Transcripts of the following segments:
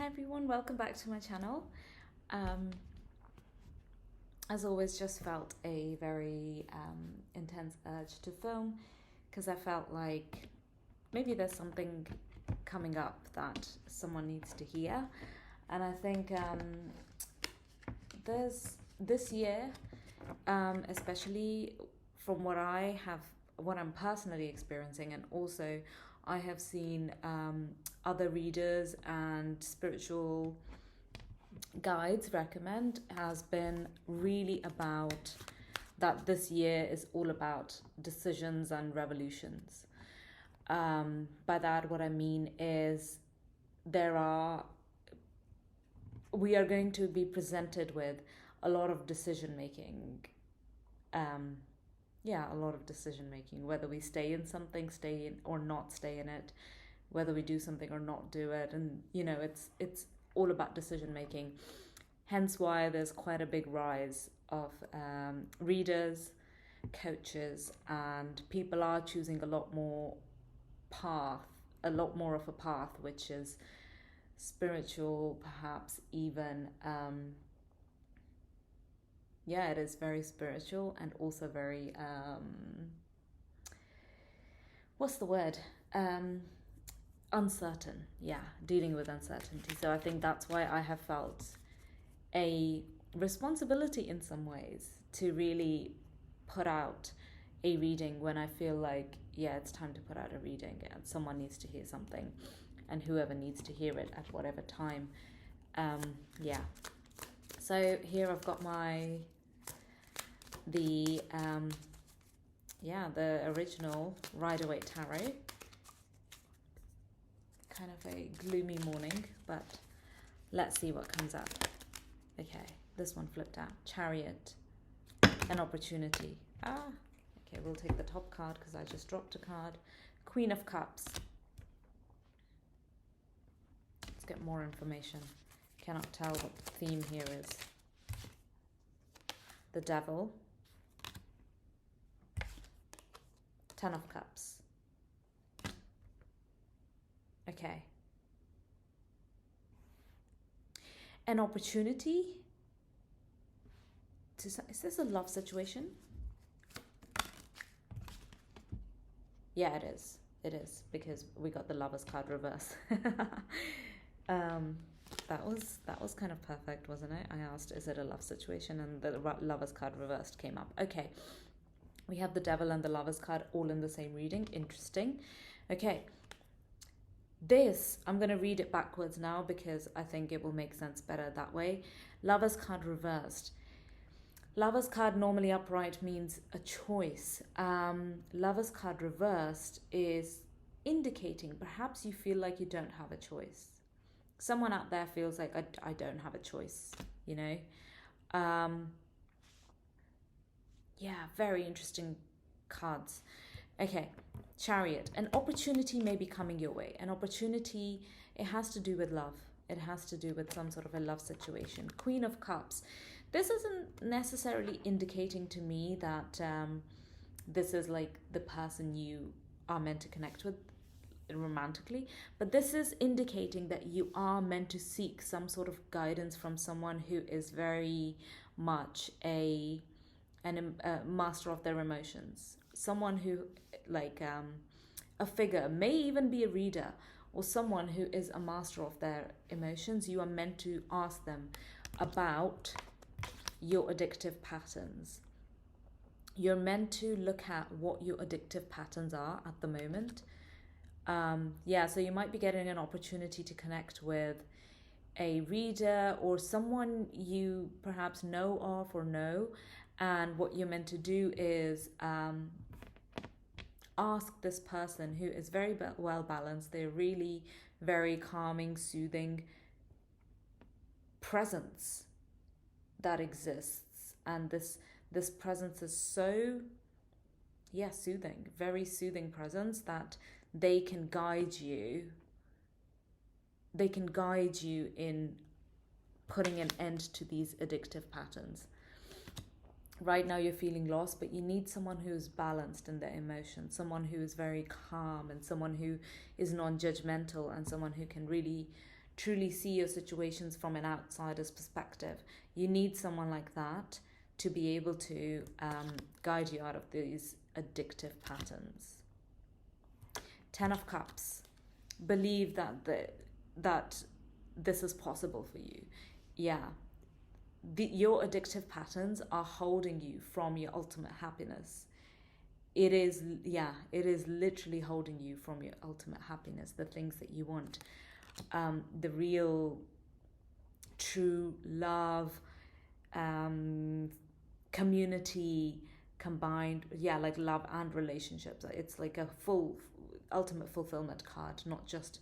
Hi everyone, welcome back to my channel. As always, just felt a very intense urge to film because I felt like maybe there's something coming up that someone needs to hear. And I think there's this year, especially from what I'm personally experiencing, and also I have seen other readers and spiritual guides recommend, has been really about that this year is all about decisions and revolutions. By that, what I mean is we are going to be presented with a lot of decision making. A lot of decision making, whether we stay in something, stay in or not stay in it, whether we do something or not do it. And it's all about decision making, hence why there's quite a big rise of readers, coaches, and people are choosing a lot more of a path which is spiritual, perhaps even it is very spiritual and also very what's the word, uncertain. Dealing with uncertainty. So I think that's why I have felt a responsibility in some ways to really put out a reading when I feel like it's time to put out a reading and someone needs to hear something, and whoever needs to hear it at whatever time. So here I've got the original Rider-Waite Tarot. Kind of a gloomy morning, but let's see what comes up. Okay, this one flipped out. Chariot, an opportunity. Okay, we'll take the top card because I just dropped a card. Queen of Cups. Let's get more information. Cannot tell what the theme here is. The Devil. Ten of Cups. Okay. An opportunity. Is this a love situation? Yeah, it is. It is, because we got the Lovers card reverse. That was kind of perfect, wasn't it? I asked, is it a love situation? And the Lovers card reversed came up. Okay. We have the Devil and the Lovers card all in the same reading. Interesting. Okay. This, I'm going to read it backwards now because I think it will make sense better that way. Lovers card reversed. Lovers card normally upright means a choice. Lovers card reversed is indicating perhaps you feel like you don't have a choice. Someone out there feels like I don't have a choice, very interesting cards. Okay, Chariot. An opportunity may be coming your way. An opportunity, it has to do with love. It has to do with some sort of a love situation. Queen of Cups. This isn't necessarily indicating to me that this is like the person you are meant to connect with romantically, but this is indicating that you are meant to seek some sort of guidance from someone who is very much a master of their emotions. Someone who, like a figure, may even be a reader, or someone who is a master of their emotions. You are meant to ask them about your addictive patterns. You're meant to look at what your addictive patterns are at the moment. So you might be getting an opportunity to connect with a reader or someone you perhaps know of or know. And what you're meant to do is ask this person who is very well balanced. They're really very calming, soothing presence that exists. And this presence is so soothing, very soothing presence that they can guide you. They can guide you in putting an end to these addictive patterns. Right now you're feeling lost, but you need someone who is balanced in their emotions, someone who is very calm, and someone who is non-judgmental, and someone who can really truly see your situations from an outsider's perspective. You need someone like that to be able to guide you out of these addictive patterns. 10 of Cups. Believe that this is possible for you. Yeah. Your addictive patterns are holding you from your ultimate happiness. It is literally holding you from your ultimate happiness, the things that you want. The real, true love, community combined, like love and relationships. It's like a full ultimate fulfillment card, not just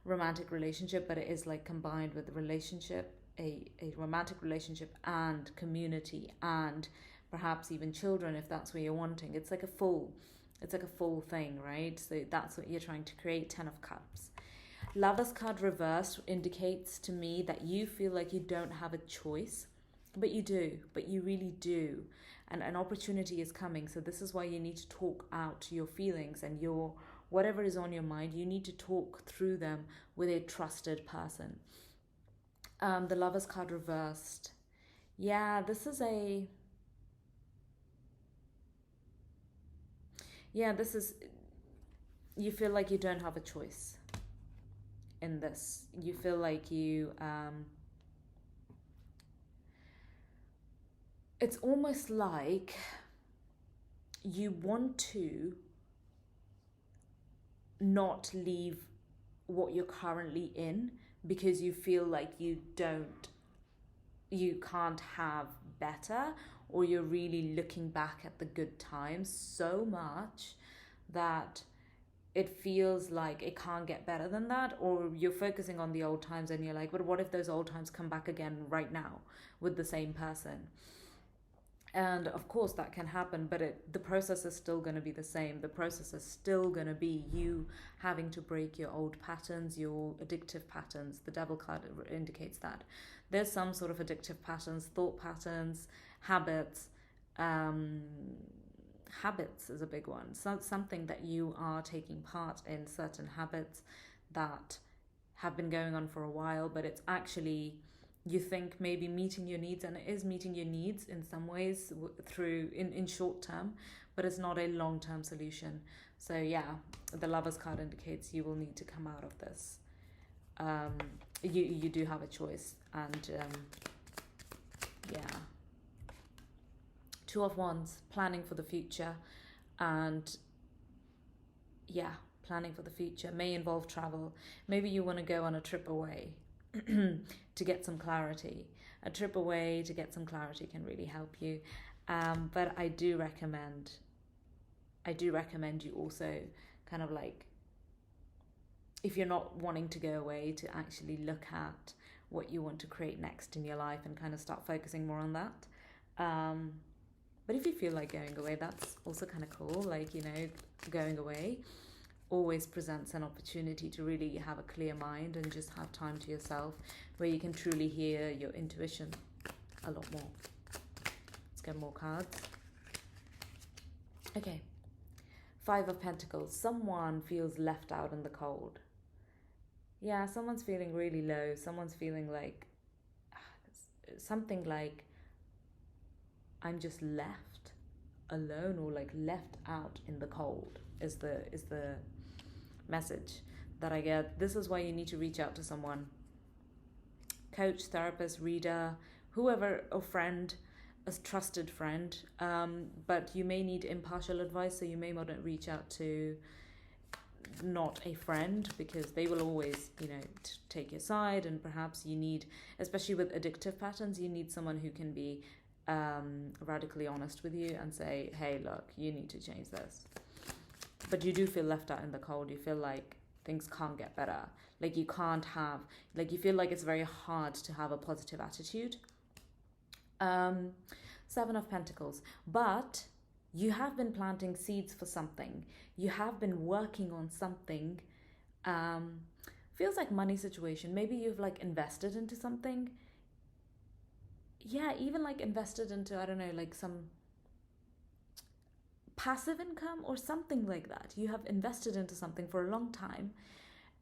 romantic relationship, but it is like combined with the relationship, a romantic relationship and community, and perhaps even children if that's what you're wanting. It's like a full thing, right? So that's what you're trying to create. 10 of Cups. Lover's card reversed indicates to me that you feel like you don't have a choice, but you do, but you really do. And an opportunity is coming. So this is why you need to talk out your feelings and your whatever is on your mind. You need to talk through them with a trusted person. The Lover's card reversed. Yeah, this is you feel like you don't have a choice in this. You feel like it's almost like you want to not leave what you're currently in because you feel like you can't have better, or you're really looking back at the good times so much that it feels like it can't get better than that, or you're focusing on the old times and you're like, but what if those old times come back again right now with the same person? And of course that can happen, but the process is still going to be the same. The process is still going to be you having to break your old patterns, your addictive patterns. The Devil card indicates that. There's some sort of addictive patterns, thought patterns, habits. Habits is a big one. So something that you are taking part in, certain habits that have been going on for a while, but it's actually, you think maybe meeting your needs, and it is meeting your needs in some ways through in short term, but it's not a long-term solution. So yeah, the Lover's card indicates you will need to come out of this. You do have a choice, and yeah. 2 of Wands, planning for the future, and yeah, planning for the future may involve travel. Maybe you want to go on a trip away to get some clarity. A trip away to get some clarity can really help you. But I do recommend you also kind of like, if you're not wanting to go away, to actually look at what you want to create next in your life and kind of start focusing more on that. But if you feel like going away, that's also kind of cool. Like, going away always presents an opportunity to really have a clear mind and just have time to yourself where you can truly hear your intuition a lot more. Let's get more cards. Okay. 5 of Pentacles. Someone feels left out in the cold. Yeah, someone's feeling really low. Someone's feeling like something like, I'm just left alone, or like left out in the cold is the message that I get. This is why you need to reach out to someone. Coach, therapist, reader, whoever, a friend, a trusted friend. But you may need impartial advice, so you may want to reach out to not a friend, because they will always, take your side, and perhaps you need, especially with addictive patterns, you need someone who can be radically honest with you and say, hey, look, you need to change this. But you do feel left out in the cold. You feel like things can't get better. Like you can't have, like you feel like it's very hard to have a positive attitude. 7 of Pentacles. But you have been planting seeds for something. You have been working on something. Feels like money situation. Maybe you've like invested into something. Yeah, even like invested into, I don't know, like some passive income or something like that. You have invested into something for a long time,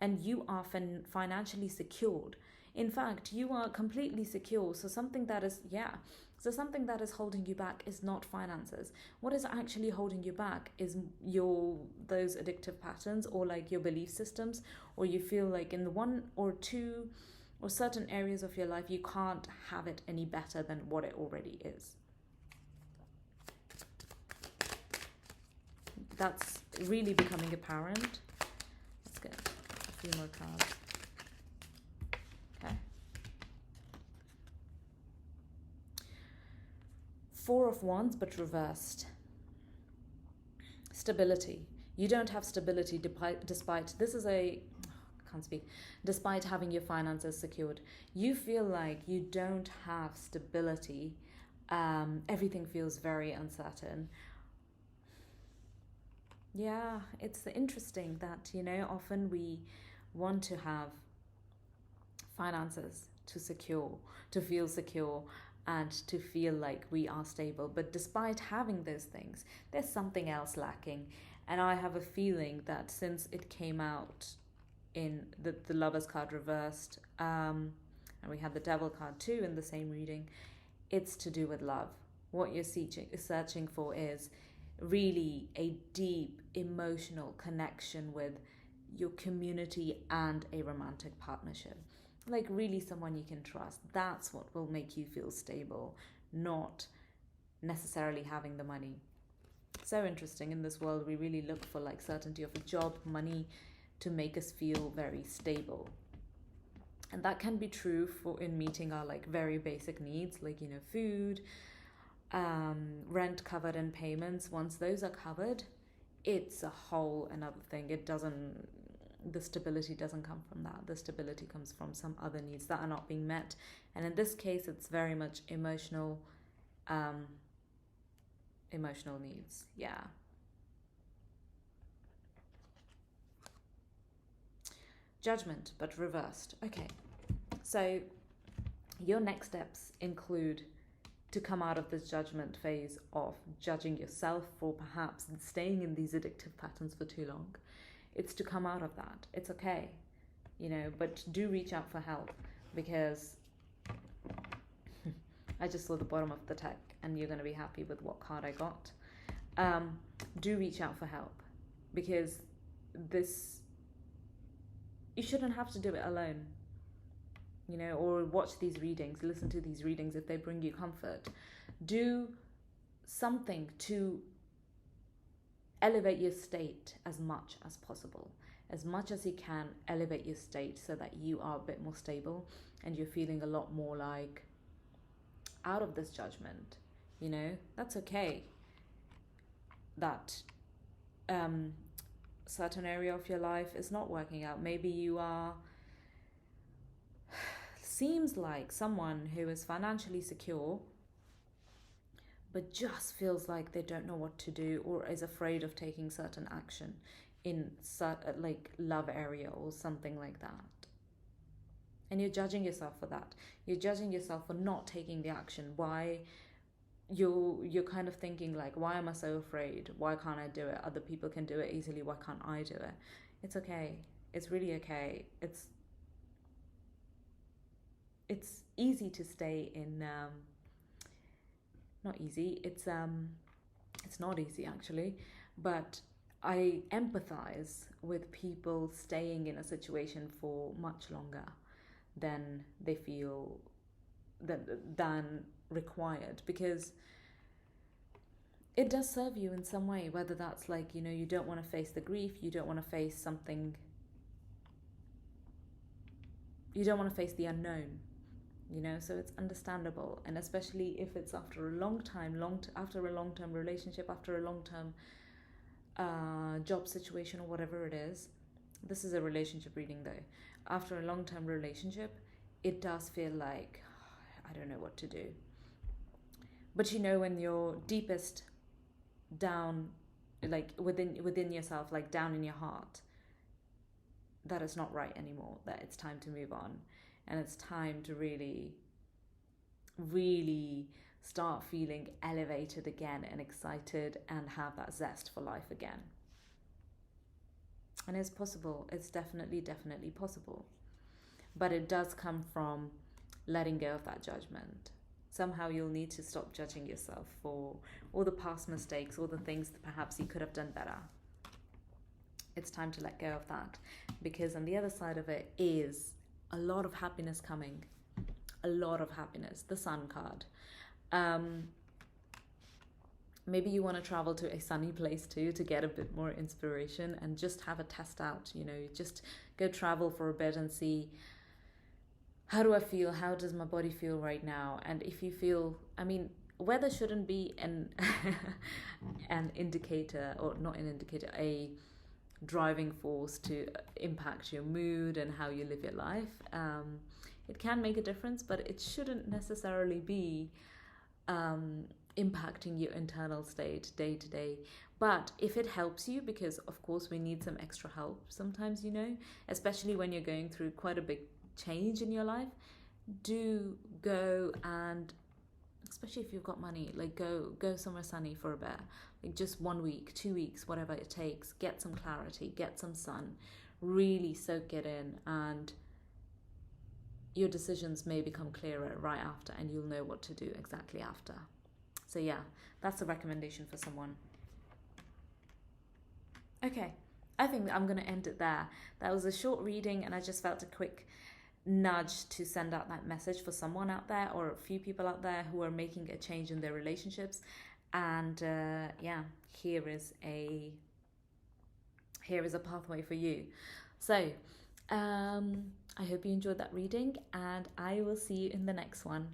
and you are financially secured. In fact, you are completely secure. So something that is, yeah, so something that is holding you back is not finances. What is actually holding you back is those addictive patterns, or like your belief systems, or you feel like in the one or two or certain areas of your life you can't have it any better than what it already is. That's really becoming apparent. Let's get a few more cards. Okay. Four of Wands, but reversed. Stability. You don't have stability despite this is a can't speak. Despite having your finances secured, you feel like you don't have stability. Everything feels very uncertain. Yeah, it's interesting that, often we want to have finances to feel secure, and to feel like we are stable. But despite having those things, there's something else lacking. And I have a feeling that since it came out in the Lovers card reversed, and we had the Devil card too in the same reading, it's to do with love. What you're searching for is really a deep emotional connection with your community and a romantic partnership. Like really someone you can trust. That's what will make you feel stable, not necessarily having the money. So interesting. In this world, we really look for like certainty of a job, money, to make us feel very stable. And that can be true for in meeting our like very basic needs, like food, rent covered, and payments. Once those are covered, it's a whole another thing. The stability doesn't come from that. The stability comes from some other needs that are not being met. And in this case, it's very much emotional needs. Yeah. Judgment, but reversed. Okay. So your next steps include to come out of this judgment phase of judging yourself for perhaps staying in these addictive patterns for too long. It's to come out of that. It's okay, but do reach out for help, because I just saw the bottom of the deck and you're going to be happy with what card I got. Do reach out for help, because you shouldn't have to do it alone. Or watch these readings, listen to these readings if they bring you comfort. Do something to elevate your state as much as possible. As much as you can, elevate your state so that you are a bit more stable and you're feeling a lot more like out of this judgment. That's okay. That certain area of your life is not working out. Maybe you are seems like someone who is financially secure but just feels like they don't know what to do, or is afraid of taking certain action in like love area or something like that. And you're judging yourself for that. You're judging yourself for not taking the action. Why you're kind of thinking like, why am I so afraid? Why can't I do it? Other people can do it easily. Why can't I do it? It's okay. It's really okay. It's easy to stay in not easy, it's not easy actually, but I empathize with people staying in a situation for much longer than they feel than required, because it does serve you in some way, whether that's like, you don't want to face the grief, you don't want to face something, you don't want to face the unknown. So it's understandable. And especially if it's after a after a long-term relationship, after a long-term job situation, or whatever it is. This is a relationship reading though. After a long-term relationship, it does feel like, I don't know what to do. But when you're deepest down, like within yourself, like down in your heart, that is not right anymore, that it's time to move on. And it's time to really, really start feeling elevated again and excited and have that zest for life again. And it's possible. It's definitely possible. But it does come from letting go of that judgment. Somehow you'll need to stop judging yourself for all the past mistakes, all the things that perhaps you could have done better. It's time to let go of that, because on the other side of it is a lot of happiness coming. A lot of happiness. The Sun card. Maybe you want to travel to a sunny place too to get a bit more inspiration and just have a test out. Just go travel for a bit and see, how do I feel? How does my body feel right now? And if you feel, weather shouldn't be an indicator, or not an indicator, a driving force to impact your mood and how you live your life. It can make a difference, but it shouldn't necessarily be impacting your internal state day to day. But if it helps you, because of course we need some extra help sometimes, especially when you're going through quite a big change in your life, do go, and especially if you've got money, like go somewhere sunny for a bit, like just 1 week, 2 weeks, whatever it takes. Get some clarity, get some sun, really soak it in, and your decisions may become clearer right after, and you'll know what to do exactly after. So yeah, that's a recommendation for someone. Okay, I think I'm going to end it there. That was a short reading, and I just felt a quick nudge to send out that message for someone out there, or a few people out there who are making a change in their relationships. And here is a pathway for you. So I hope you enjoyed that reading, and I will see you in the next one.